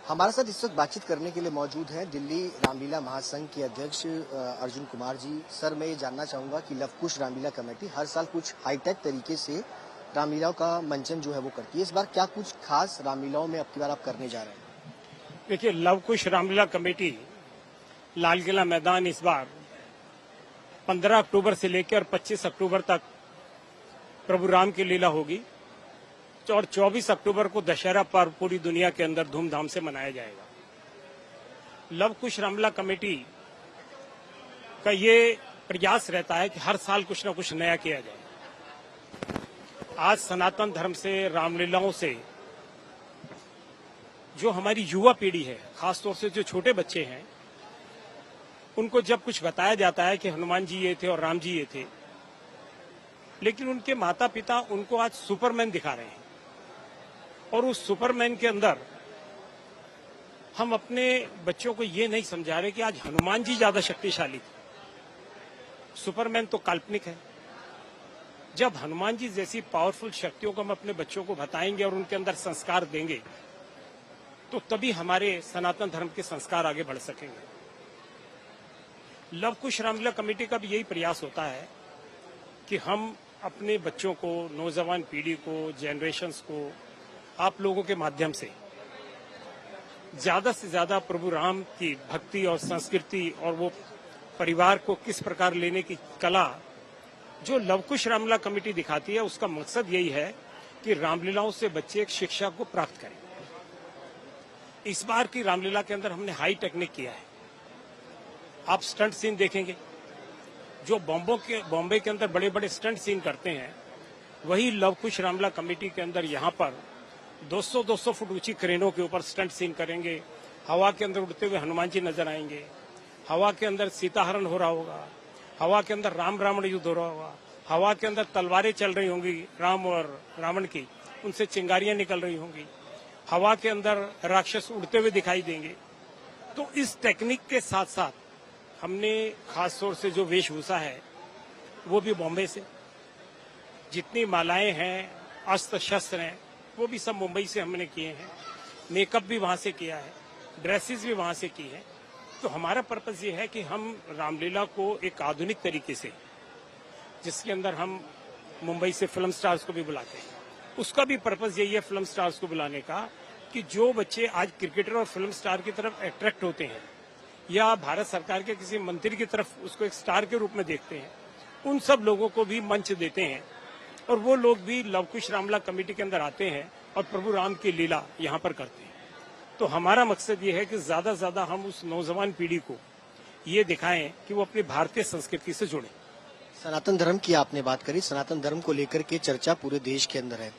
हमारे साथ इस वक्त बातचीत करने के लिए मौजूद हैं दिल्ली रामलीला महासंघ के अध्यक्ष अर्जुन कुमार जी। सर, मैं ये जानना चाहूंगा कि लवकुश रामलीला कमेटी हर साल कुछ हाईटेक तरीके से रामलीलाओं का मंचन जो है वो करती है। इस बार क्या कुछ खास रामलीलाओं में अब की बार आप करने जा रहे हैं? देखिए, लवकुश रामलीला कमेटी लाल किला मैदान इस बार 15 अक्टूबर से लेकर 25 अक्टूबर तक प्रभु राम की लीला होगी और 24 अक्टूबर को दशहरा पर्व पूरी दुनिया के अंदर धूमधाम से मनाया जाएगा। लवकुश रामलीला कमेटी का ये प्रयास रहता है कि हर साल कुछ न कुछ नया किया जाए। आज सनातन धर्म से, रामलीलाओं से जो हमारी युवा पीढ़ी है, खासतौर से जो छोटे बच्चे हैं, उनको जब कुछ बताया जाता है कि हनुमान जी ये थे और राम जी ये थे, लेकिन उनके माता पिता उनको आज सुपरमैन दिखा रहे हैं और उस सुपरमैन के अंदर हम अपने बच्चों को ये नहीं समझा रहे कि आज हनुमान जी ज्यादा शक्तिशाली थे। सुपरमैन तो काल्पनिक है। जब हनुमान जी जैसी पावरफुल शक्तियों को हम अपने बच्चों को बताएंगे और उनके अंदर संस्कार देंगे तो तभी हमारे सनातन धर्म के संस्कार आगे बढ़ सकेंगे। लवकुश रामलीला कमेटी का भी यही प्रयास होता है कि हम अपने बच्चों को, नौजवान पीढ़ी को, जनरेशन्स को आप लोगों के माध्यम से ज्यादा से ज्यादा प्रभु राम की भक्ति और संस्कृति और वो परिवार को किस प्रकार लेने की कला जो लवकुश रामलीला कमेटी दिखाती है, उसका मकसद यही है कि रामलीलाओं से बच्चे एक शिक्षा को प्राप्त करें। इस बार की रामलीला के अंदर हमने हाई टेक्निक किया है। आप स्टंट सीन देखेंगे, जो बॉम्बे के अंदर बड़े बड़े स्टंट सीन करते हैं, वही लवकुश रामलीला कमेटी के अंदर यहाँ पर 200-200 फुट ऊंची क्रेनों के ऊपर स्टंट सीन करेंगे। हवा के अंदर उड़ते हुए हनुमान जी नजर आएंगे, हवा के अंदर सीताहरण हो रहा होगा, हवा के अंदर राम रावण युद्ध हो रहा होगा, हवा के अंदर तलवारें चल रही होंगी राम और रावण की, उनसे चिंगारियां निकल रही होंगी, हवा के अंदर राक्षस उड़ते हुए दिखाई देंगे। तो इस टेक्निक के साथ साथ हमने खासतौर से जो वेशभूषा है वो भी बॉम्बे से, जितनी मालाएं हैं, अस्त्र शस्त्र हैं, वो भी सब मुंबई से हमने किए हैं। मेकअप भी वहां से किया है, ड्रेसेस भी वहां से की है। तो हमारा पर्पस ये है कि हम रामलीला को एक आधुनिक तरीके से, जिसके अंदर हम मुंबई से फिल्म स्टार्स को भी बुलाते हैं, उसका भी पर्पस यही है फिल्म स्टार्स को बुलाने का कि जो बच्चे आज क्रिकेटर और फिल्म स्टार की तरफ अट्रैक्ट होते हैं या भारत सरकार के किसी मंत्री की तरफ उसको एक स्टार के रूप में देखते हैं, उन सब लोगों को भी मंच देते हैं और वो लोग भी लवकुश रामलीला कमेटी के अंदर आते हैं और प्रभु राम की लीला यहाँ पर करते हैं। तो हमारा मकसद ये है कि ज्यादा से ज्यादा हम उस नौजवान पीढ़ी को ये दिखाएं कि वो अपनी भारतीय संस्कृति से जुड़े। सनातन धर्म की आपने बात करी, सनातन धर्म को लेकर के चर्चा पूरे देश के अंदर है।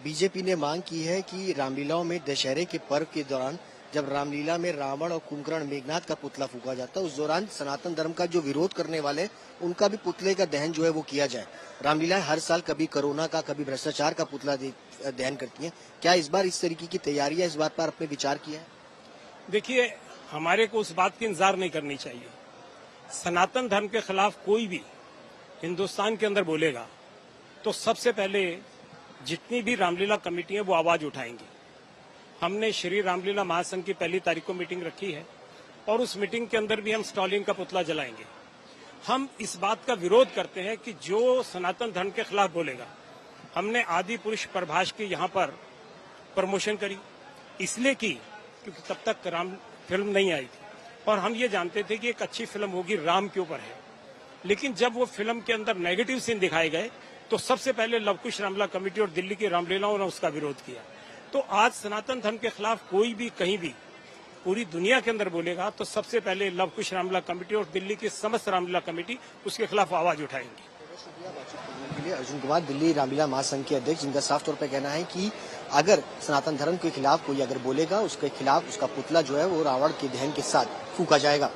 बीजेपी ने मांग की है कि रामलीलाओं में दशहरे के पर्व के दौरान जब रामलीला में रावण और कुंभकर्ण मेघनाथ का पुतला फूका जाता है, उस दौरान सनातन धर्म का जो विरोध करने वाले उनका भी पुतले का दहन जो है वो किया जाए। रामलीला हर साल कभी कोरोना का, कभी भ्रष्टाचार का पुतला दहन करती है। क्या इस बार इस तरीके की तैयारियां, इस बात पर आपने विचार किया है? देखिए, हमारे को उस बात की इंतजार नहीं करनी चाहिए। सनातन धर्म के खिलाफ कोई भी हिंदुस्तान के अंदर बोलेगा तो सबसे पहले जितनी भी रामलीला कमेटी है वो आवाज उठाएंगी। हमने श्री रामलीला महासंघ की 1 तारीख को मीटिंग रखी है और उस मीटिंग के अंदर भी हम स्टालिन का पुतला जलाएंगे। हम इस बात का विरोध करते हैं कि जो सनातन धर्म के खिलाफ बोलेगा। हमने आदि पुरुष प्रभाष की यहाँ पर प्रमोशन करी, इसलिए की क्योंकि तब तक राम फिल्म नहीं आई थी और हम ये जानते थे कि एक अच्छी फिल्म होगी, राम के ऊपर है। लेकिन जब वो फिल्म के अंदर नेगेटिव सीन दिखाए गए तो सबसे पहले लवकुश रामलीला कमेटी और दिल्ली की रामलीलाओं ने उसका विरोध किया। तो आज सनातन धर्म के खिलाफ कोई भी कहीं भी पूरी दुनिया के अंदर बोलेगा तो सबसे पहले लवकुश रामलीला कमेटी और दिल्ली की समस्त रामलीला कमेटी उसके खिलाफ आवाज उठाएंगी। के लिए अर्जुन कुमार, दिल्ली रामलीला महासंघ के अध्यक्ष, जिनका साफ तौर पर कहना है कि अगर सनातन धर्म के खिलाफ कोई अगर बोलेगा, उसके खिलाफ उसका पुतला जो है वो रावण के दहन के साथ फूका जाएगा।